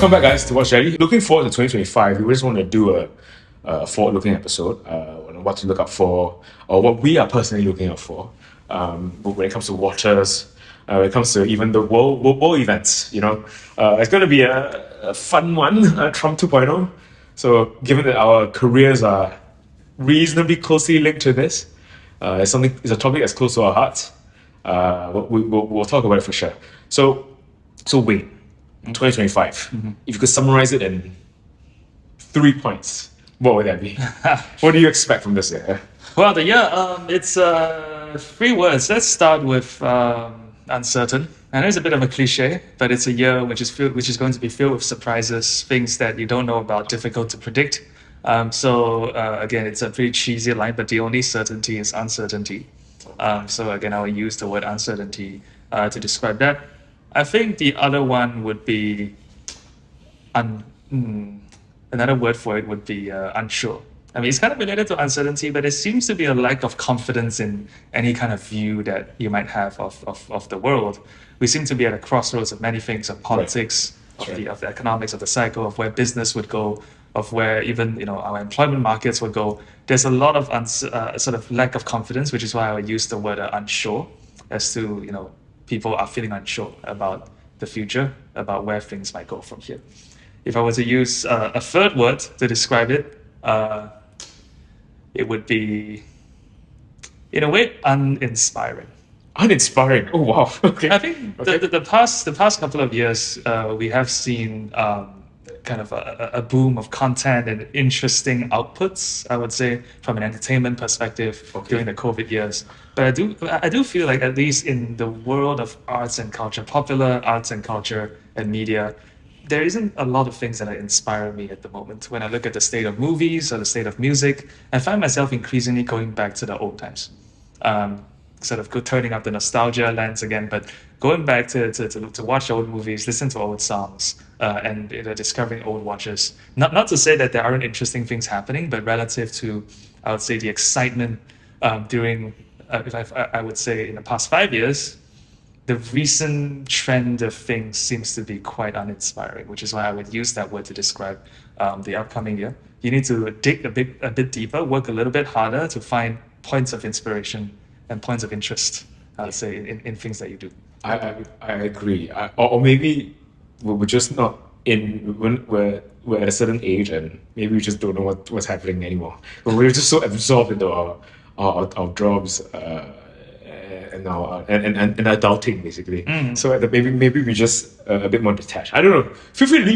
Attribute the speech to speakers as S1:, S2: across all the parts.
S1: Welcome back, guys, to Watch Ready. Looking forward to 2025. We just want to do a forward-looking episode on what to look out for, or what we are personally looking out for when it comes to watches, when it comes to even the world events. It's going to be a fun one, Trump 2.0. So, given that our careers are reasonably closely linked to this, it's a topic that's close to our hearts. We'll talk about it for sure. So wait. 2025. If you could summarize it in 3 points, what would that be? What do you expect from this year?
S2: Well, the year, it's 3 words. Let's start with uncertain. I know it's a bit of a cliche, but it's a year which is going to be filled with surprises, things that you don't know about, difficult to predict. Again, it's a pretty cheesy line, but the only certainty is uncertainty. So again, I will use the word uncertainty to describe that. I think the other one would be another word for it would be unsure. I mean, it's kind of related to uncertainty, but it seems to be a lack of confidence in any kind of view that you might have of the world. We seem to be at a crossroads of many things, of politics,
S1: Right.
S2: of the economics, of the cycle, of where business would go, of where even our employment markets would go. There's a lot of sort of lack of confidence, which is why I would use the word unsure, as to people are feeling unsure about the future, about where things might go from here. If I were to use a third word to describe it, it would be, in a way, uninspiring.
S1: Uninspiring. Oh wow. Okay.
S2: I think the past couple of years, we have seen kind of a boom of content and interesting outputs, I would say, from an entertainment perspective during the COVID years. But I do feel like, at least in the world of arts and culture, popular arts and culture and media, there isn't a lot of things that inspire me at the moment. When I look at the state of movies or the state of music, I find myself increasingly going back to the old times. Sort of turning up the nostalgia lens again, but going back to watch old movies, listen to old songs, and discovering old watches. Not to say that there aren't interesting things happening, but relative to, I would say, the excitement during, I would say, in the past 5 years, the recent trend of things seems to be quite uninspiring, which is why I would use that word to describe the upcoming year. You need to dig a bit deeper, work a little bit harder to find points of inspiration and points of interest, I would say, in things that you do.
S1: I agree. Or maybe we're just not we're at a certain age, and maybe we just don't know what's happening anymore. But we're just so absorbed into our jobs and adulting, basically. So maybe we just a bit more detached. I don't know. Feel free to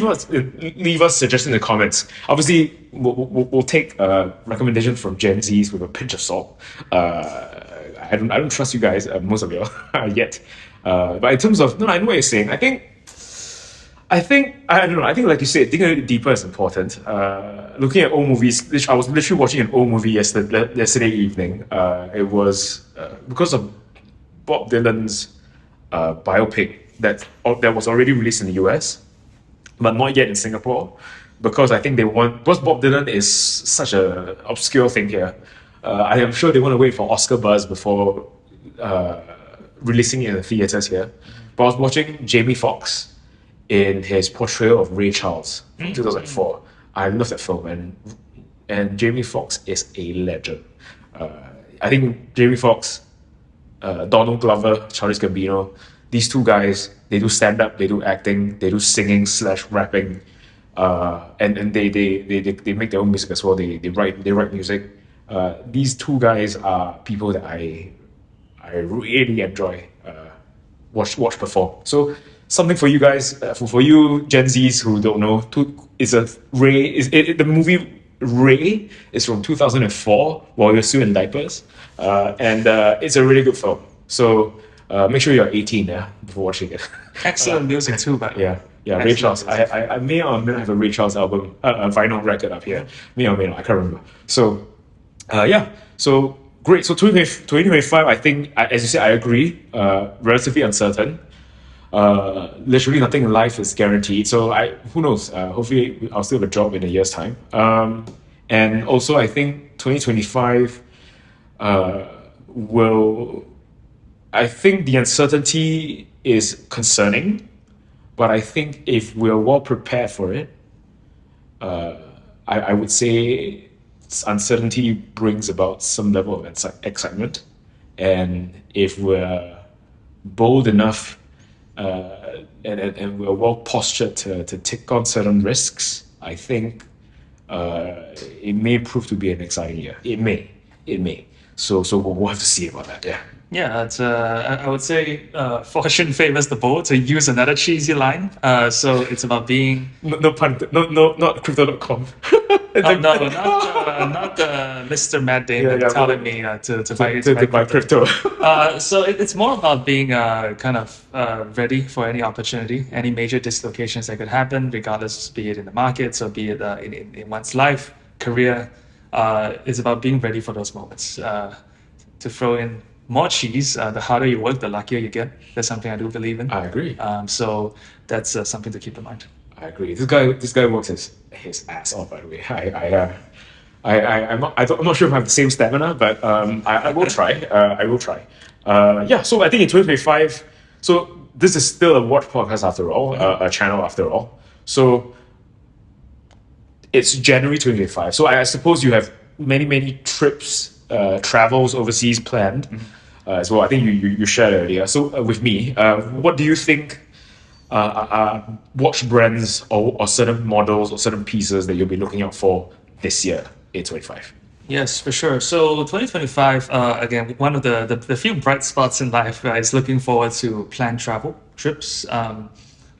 S1: leave us suggestions in the comments. Obviously, we'll take recommendations from Gen Zs with a pinch of salt. I don't trust you guys, most of you yet. But in terms of I know what you're saying. I think I don't know. I think, like you said, digging a bit deeper is important. Looking at old movies, I was literally watching an old movie yesterday evening. It was because of Bob Dylan's biopic that was already released in the US, but not yet in Singapore, because I think because Bob Dylan is such an obscure thing here. I am sure they want to wait for Oscar buzz before releasing it in the theaters here. But I was watching Jamie Foxx in his portrayal of Ray Charles from 2004. I love that film, and Jamie Foxx is a legend. I think Jamie Foxx, Donald Glover, Charles Gambino, these two guys, they do stand-up, they do acting, they do singing / rapping, and they make their own music as well. They write music. These two guys are people that I really enjoy watch perform. So something for you guys, for you Gen Zs who don't know, the movie Ray is from 2004 while you're still in diapers, and it's a really good film. So make sure you're 18 before watching it.
S2: Excellent music too, but
S1: yeah, Ray Charles. I may or may not have a Ray Charles album, a vinyl record up here. May or may not, I can't remember. So so great. So 2025, I think, as you said, I agree. Relatively uncertain. Literally nothing in life is guaranteed. So who knows? Hopefully, I'll still have a job in a year's time. And also, I think 2025 I think the uncertainty is concerning. But I think if we're well prepared for it, I would say uncertainty brings about some level of excitement. And if we're bold enough and we're well postured to take on certain risks, I think it may prove to be an exciting year. It may. It may. So we'll have to see about that. Yeah.
S2: Yeah, it's, I would say fortune favors the bold, to use another cheesy line. So it's about being.
S1: No pun. No, not crypto.com.
S2: Oh, no, not Mr. Matt Damon telling me to buy
S1: crypto.
S2: So it's more about being kind of ready for any opportunity, any major dislocations that could happen, regardless, be it in the markets or be it in one's life, career. It's about being ready for those moments. To throw in more cheese, the harder you work, the luckier you get. That's something I do believe in.
S1: I agree.
S2: So that's something to keep in mind.
S1: I agree. This guy works his ass off. By the way, I'm not sure if I have the same stamina, but I will try. I will try. Yeah. So I think in 2025. So this is still a watch podcast after all, a channel after all. So it's January 2025. So I suppose you have many trips, travels overseas planned as well. I think you shared earlier. So with me, what do you think? Watch brands or certain models or certain pieces that you'll be looking out for this year in 2025?
S2: Yes, for sure. So 2025, again, one of the few bright spots in life is looking forward to planned travel, trips,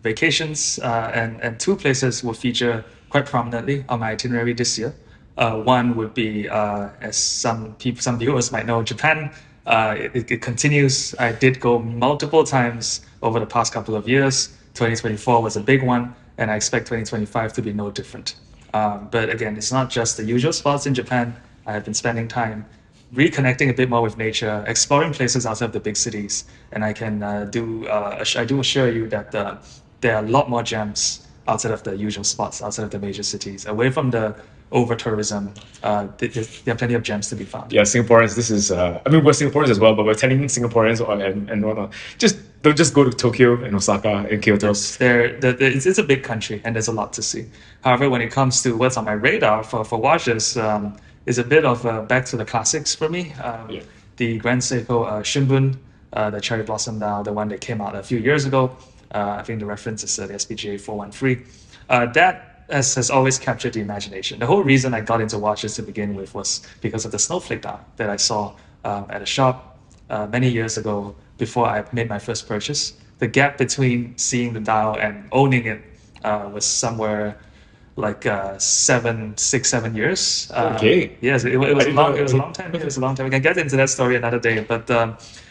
S2: vacations, and two places will feature quite prominently on my itinerary this year. One would be, as some viewers might know, Japan. It continues. I did go multiple times over the past couple of years. 2024 was a big one, and I expect 2025 to be no different. But again, it's not just the usual spots in Japan. I have been spending time reconnecting a bit more with nature, exploring places outside of the big cities, and I can I do assure you that there are a lot more gems outside of the usual spots, outside of the major cities, away from the over tourism. There are plenty of gems to be found.
S1: Yeah, Singaporeans. This is. I mean, we're Singaporeans as well, but we're telling Singaporeans and whatnot. Don't just go to Tokyo and Osaka and Kyoto.
S2: It's a big country and there's a lot to see. However, when it comes to what's on my radar for watches, is a bit of back to the classics for me. The Grand Seiko Shimbun, the cherry blossom dial, the one that came out a few years ago. I think the reference is the SPGA 413. That has always captured the imagination. The whole reason I got into watches to begin with was because of the snowflake dial that I saw at a shop many years ago before I made my first purchase. The gap between seeing the dial and owning it was somewhere like 7 years.
S1: Okay.
S2: Yes, it was a long time. It was a long time. We can get into that story another day. But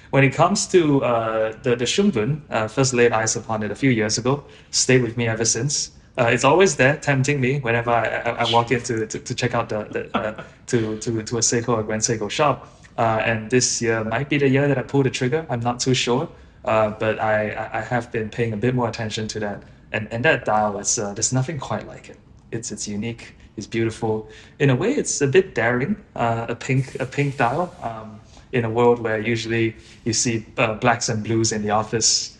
S2: when it comes to the Shimbun, first laid eyes upon it a few years ago, stayed with me ever since. It's always there, tempting me whenever I walk in to check out to a Seiko or Grand Seiko shop. And this year might be the year that I pull the trigger. I'm not too sure, but I have been paying a bit more attention to that. And that dial is there's nothing quite like it. It's unique. It's beautiful. In a way, it's a bit daring. A pink dial. In a world where usually you see blacks and blues in the office,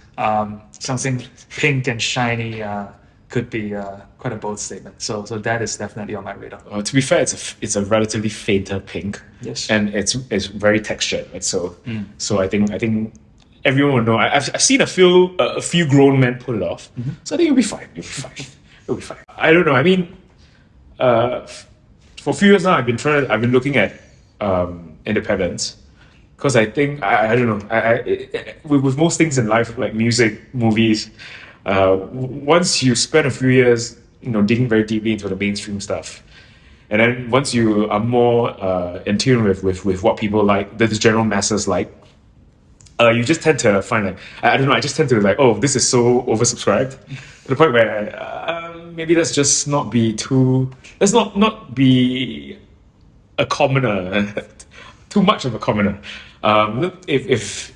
S2: something pink and shiny could be quite a bold statement. So that is definitely on my radar.
S1: To be fair, it's a relatively fainter pink.
S2: Yes.
S1: And it's very textured. Right? So I think everyone will know. I've seen a few grown men pull it off. So I think it'll be fine. It'll be fine. I don't know. I mean, for a few years now, I've been looking at independence. Because I think I don't know. With most things in life, like music, movies, once you spend a few years, digging very deeply into the mainstream stuff, and then once you are more in tune with what people like, the general masses like, you just tend to find like I don't know. I just tend to like, oh, this is so oversubscribed to the point where maybe let's just not be too. Let's not be a commoner. Too much of a commoner. If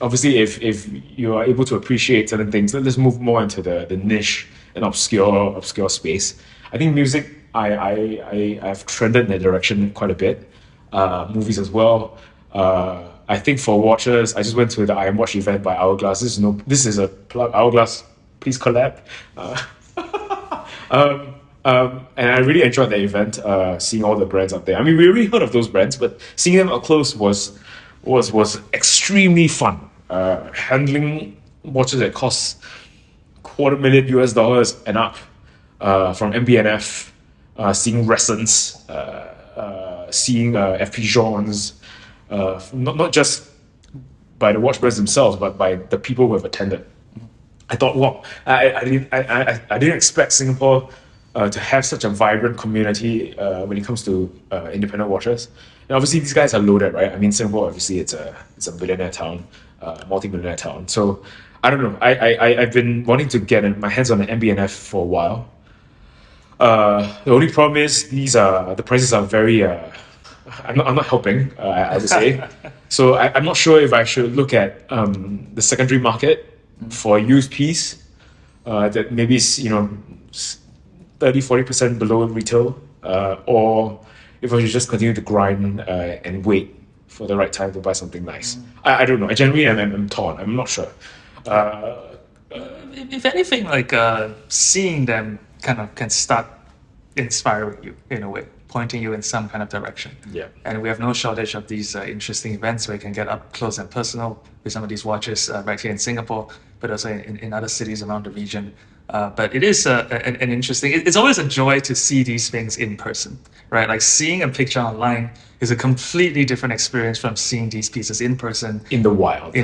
S1: you are able to appreciate certain things, let's move more into the niche and obscure space. I think music, I've trended in that direction quite a bit. Movies as well. I think for watches, I just went to the I Am Watch event by Hourglass. This is a plug. Hourglass please collab. And I really enjoyed the event, seeing all the brands out there. I mean, we already heard of those brands, but seeing them up close was extremely fun. Handling watches that cost $250,000 and up, from MB&F, seeing Ressence, seeing FP Jones, not just by the watch brands themselves, but by the people who have attended. I thought, wow, I didn't expect Singapore to have such a vibrant community when it comes to independent watches. And obviously, these guys are loaded, right? I mean, Singapore, obviously, it's a billionaire town, multi-millionaire town. So I don't know. I've been wanting to get my hands on an MB&F for a while. The only problem is the prices are very. I'm not helping. I would say. So I'm not sure if I should look at the secondary market for a used piece that maybe is 30-40% below retail, or if I should just continue to grind and wait for the right time to buy something nice. I don't know. I generally am torn. I'm not sure.
S2: If anything, like seeing them kind of can start inspiring you in a way, pointing you in some kind of direction.
S1: Yeah.
S2: And we have no shortage of these interesting events where you can get up close and personal with some of these watches right here in Singapore, but also in other cities around the region. But it is an interesting, it's always a joy to see these things in person, right? Like seeing a picture online is a completely different experience from seeing these pieces in person.
S1: In the wild.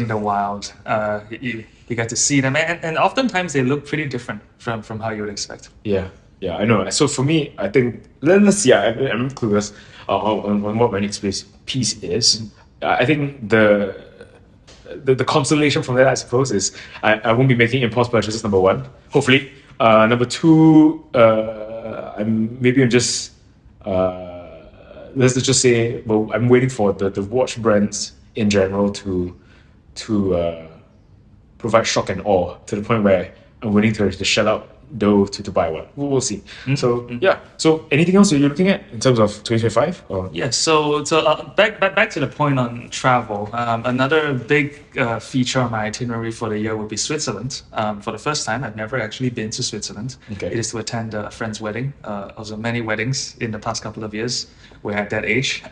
S2: You get to see them, and oftentimes they look pretty different from how you would expect.
S1: Yeah, I know. So for me, I think let's see. I'm clueless on what my next piece is. I think the consolation from that, I suppose, is I won't be making impulse purchases. Number one, hopefully. Number two, I'm just let's just say, well, I'm waiting for the watch brands in general to provide shock and awe to the point where I'm willing to shell out dough to buy one. We'll see. So yeah. So anything else you're looking at in terms of 2025? Or?
S2: Yeah. So back to the point on travel. Another big feature on my itinerary for the year would be Switzerland. For the first time, I've never actually been to Switzerland.
S1: Okay.
S2: It is to attend a friend's wedding. Also many weddings in the past couple of years. We're at that age.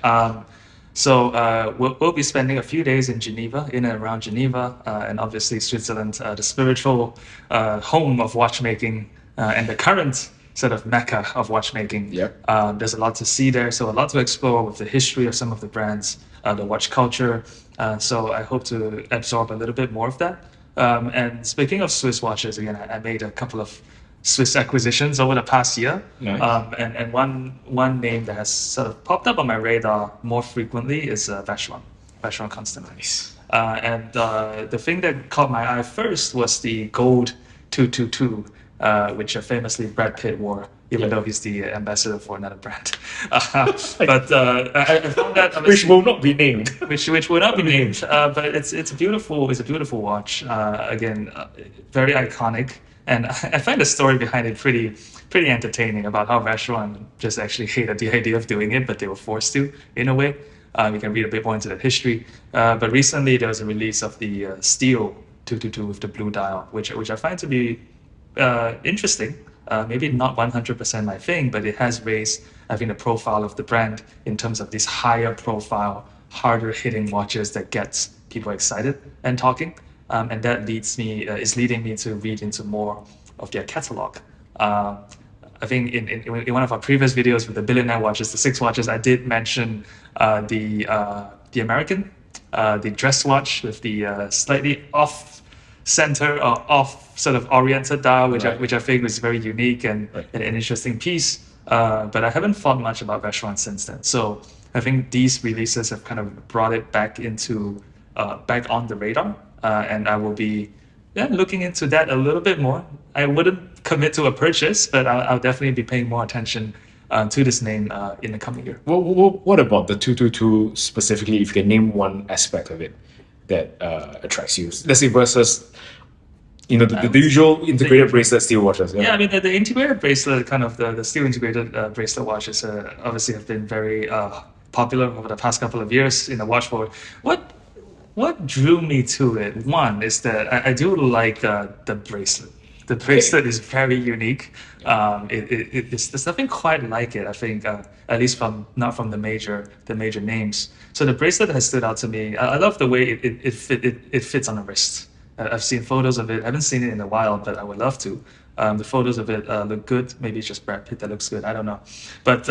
S2: So we'll be spending a few days in Geneva, in and around Geneva, and obviously Switzerland, the spiritual home of watchmaking and the current sort of mecca of watchmaking.
S1: Yep.
S2: There's a lot to see there, so a lot to explore with the history of some of the brands, the watch culture. So I hope to absorb a little bit more of that. And speaking of Swiss watches, again, I made a couple of Swiss acquisitions over the past year.
S1: Nice.
S2: And one name that has sort of popped up on my radar more frequently is Vacheron Constantin.
S1: Nice.
S2: And the thing that caught my eye first was the gold 222, which famously Brad Pitt wore, even though he's the ambassador for another brand. But I found that
S1: which will not be named.
S2: which will not be named. But it's a beautiful watch. Again, very iconic. And I find the story behind it pretty entertaining about how Vacheron just actually hated the idea of doing it, but they were forced to, in a way. You can read a bit more into that history. But recently there was a release of the steel 222 with the blue dial, which I find to be interesting. Maybe not 100% my thing, but it has raised, I think, the profile of the brand in terms of these higher profile, harder hitting watches that gets people excited and talking. And that is leading me to read into more of their catalog. I think in one of our previous videos with the billionaire watches, the 6 watches, I did mention the American, the dress watch with the slightly off center or off sort of oriented dial, which I think was very unique and an interesting piece. But I haven't thought much about Vacheron since then. So I think these releases have kind of brought it back on the radar. And I will be looking into that a little bit more. I wouldn't commit to a purchase, but I'll definitely be paying more attention to this name in the coming year.
S1: What about the 222 specifically, if you can name one aspect of it that attracts you? Let's say versus the usual integrated bracelet steel watches.
S2: Yeah, I mean, the integrated bracelet, kind of the steel integrated bracelet watches obviously have been very popular over the past couple of years in the watch world. What drew me to it, one, is that I do like the bracelet. The bracelet is very unique. There's nothing quite like it. I think, at least not from the major names. So the bracelet has stood out to me. I love the way it fits on the wrist. I've seen photos of it. I haven't seen it in a while, but I would love to. The photos of it look good. Maybe it's just Brad Pitt that looks good. I don't know, but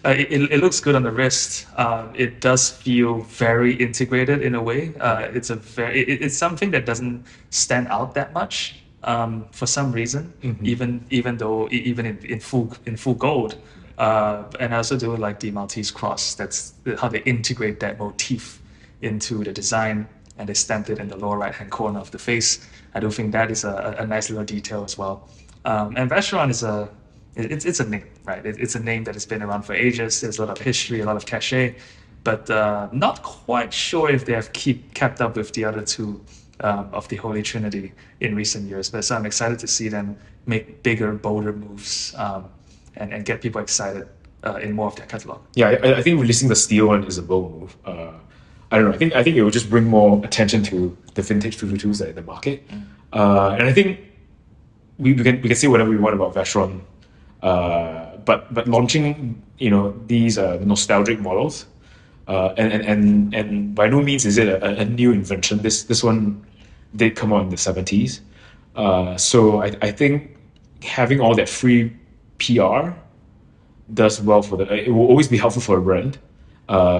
S2: it looks good on the wrist. It does feel very integrated in a way. It's something that doesn't stand out that much for some reason. Even in full gold. And I also do like the Maltese cross. That's how they integrate that motif into the design, and they stamped it in the lower right-hand corner of the face. I do think that is a nice little detail as well. And Vacheron it's a name, right? It's a name that has been around for ages. There's a lot of history, a lot of cachet, but not quite sure if they have kept up with the other two of the Holy Trinity in recent years. But so I'm excited to see them make bigger, bolder moves and get people excited in more of their catalog.
S1: Yeah, I think releasing the steel one is a bold move. I don't know. I think it will just bring more attention to the vintage 222s that are in the market. And I think we can say whatever we want about Vacheron, but launching these nostalgic models, and by no means is it a new invention. This one did come out in the 70s. So I think having all that free PR does well for it will always be helpful for a brand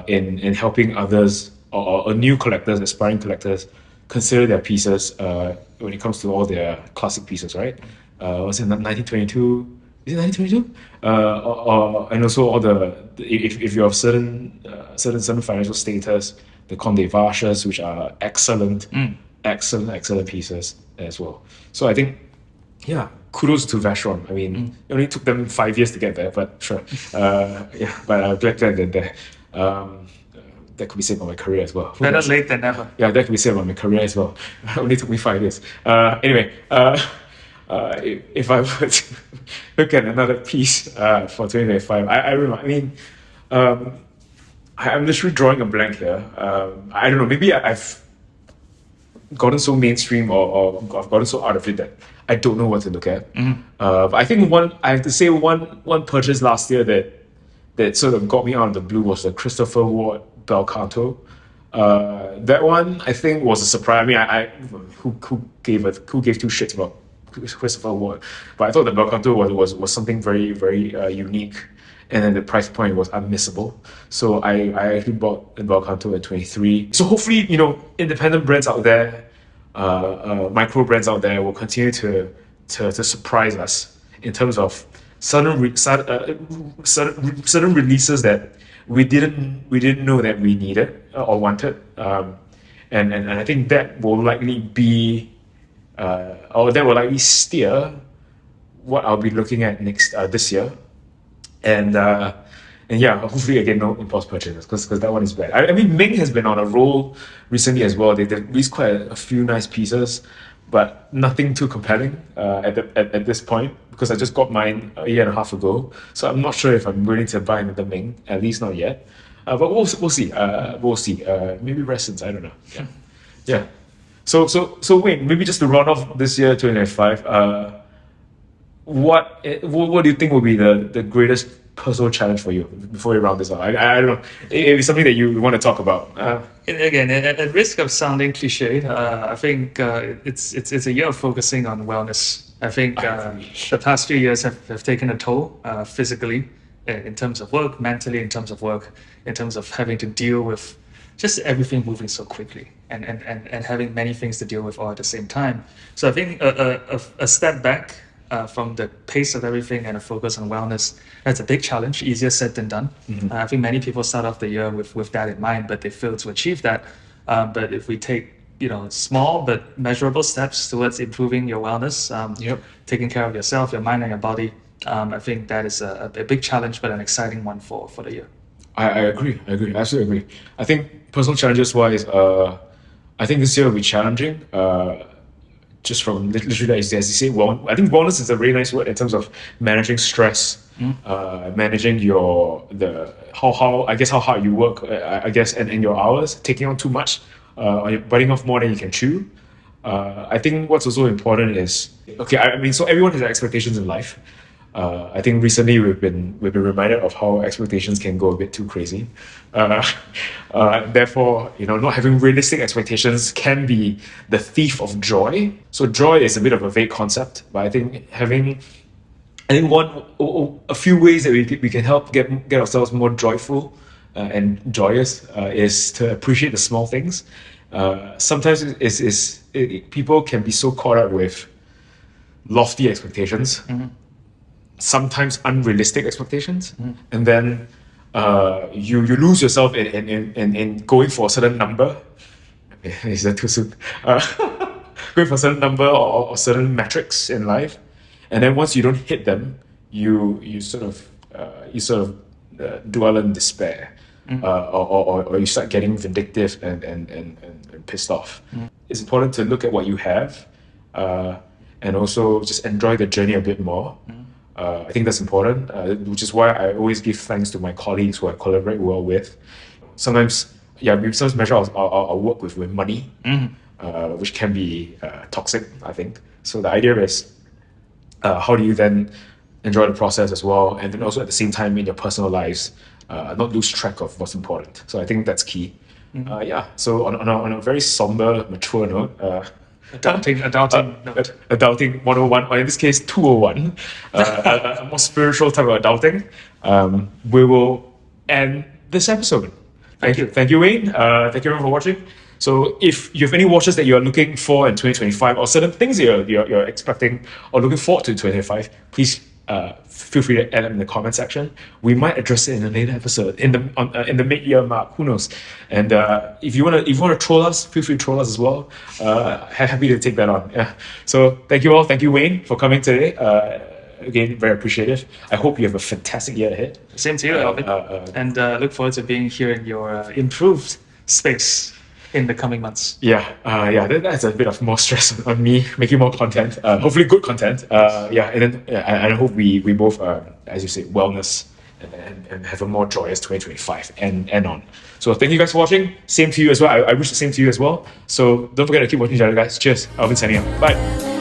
S1: in helping others or new collectors, aspiring collectors, consider their pieces when it comes to all their classic pieces, right? Was it 1922? Is it 1922? And also all if you're of certain financial status, the Conde Vaches, which are excellent pieces as well. So I think, yeah, kudos to Vacheron. I mean, it only took them 5 years to get there, but sure. But I'm glad they're there. That could be said about my career as well.
S2: Better late than never.
S1: Yeah, that could be said about my career as well. It only took me 5 years. Anyway, if I were to look at another piece for 2025, I'm literally drawing a blank here. I don't know, maybe I've gotten so mainstream or I've gotten so out of it that I don't know what to look at. But I think I have to say one purchase last year that sort of got me out of the blue was the Christopher Ward Bel Canto. That one I think was a surprise. I mean, who gave two shits about Christopher Ward? But I thought the Bel Canto was something very, very unique, and then the price point was unmissable. So I actually bought the Bel Canto at 23. So hopefully, independent brands out there, micro brands out there will continue to surprise us in terms of sudden releases that we didn't know that we needed or wanted, and I think that will likely be or that will likely steer what I'll be looking at this year, and yeah, hopefully again no impulse purchases because that one is bad. I mean, Ming has been on a roll recently as well. They've released quite a few nice pieces, but nothing too compelling at this point, because I just got mine a year and a half ago. So I'm not sure if I'm willing to buy another Ming, at least not yet. But we'll see. We'll see. Maybe Resins, I don't know. Yeah. So Wayne, maybe just to run off this year, 2025, what do you think will be the greatest personal challenge for you before we round this up? I don't know. It's something that you want to talk about.
S2: Again, at risk of sounding cliched, I think it's a year of focusing on wellness. I think the past few years have taken a toll physically, in terms of work, mentally in terms of work, in terms of having to deal with just everything moving so quickly and having many things to deal with all at the same time. So I think a step back from the pace of everything and a focus on wellness, that's a big challenge, easier said than done. I think many people start off the year with that in mind, but they fail to achieve that. But if we take small but measurable steps towards improving your wellness, taking care of yourself, your mind and your body, I think that is a big challenge, but an exciting one for the year.
S1: I agree. Absolutely agree. I think personal challenges wise, I think this year will be challenging. Just from literally, as you say, I think wellness is a really nice word in terms of managing stress, managing how hard you work, and your hours, taking on too much, biting off more than you can chew. I think what's also important is, okay, I mean, so everyone has expectations in life. I think recently we've been reminded of how expectations can go a bit too crazy. Therefore, not having realistic expectations can be the thief of joy. So joy is a bit of a vague concept, but I think a few ways that we can help get ourselves more joyful and joyous is to appreciate the small things. Sometimes people can be so caught up with lofty expectations, sometimes unrealistic expectations, and then you lose yourself in going for a certain number. Is that too soon? Going for a certain number or certain metrics in life, and then once you don't hit them, you sort of dwell in despair, or you start getting vindictive and pissed off. It's important to look at what you have, and also just enjoy the journey a bit more. I think that's important, which is why I always give thanks to my colleagues who I collaborate well with. Sometimes measure our work with money, which can be toxic, I think. So the idea is, how do you then enjoy the process as well, and then also at the same time in your personal lives, not lose track of what's important. So I think that's key. So on a very somber, mature note,
S2: Adulting note.
S1: Adulting 101, or in this case 201, a more spiritual type of adulting, we will end this episode. Thank you, Wayne. Thank you everyone for watching. So if you have any watches that you're looking for in 2025, or certain things you're expecting or looking forward to in 2025, please feel free to add them in the comment section. We might address it in a later episode in the mid-year mark. Who knows? And if you wanna troll us, feel free to troll us as well. Happy to take that on. Yeah. So thank you all. Thank you, Wayne, for coming today. Again, very appreciative. I hope you have a fantastic year ahead.
S2: Same to you, Alvin. And look forward to being here in your improved space in the coming months.
S1: That's a bit of more stress on me, making more content. Hopefully good content. And I hope we both are, as you say, wellness and have a more joyous 2025 and on. So thank you guys for watching. Same to you as well. I wish the same to you as well. So don't forget to keep watching each other, guys. Cheers. Alvin signing out. Bye.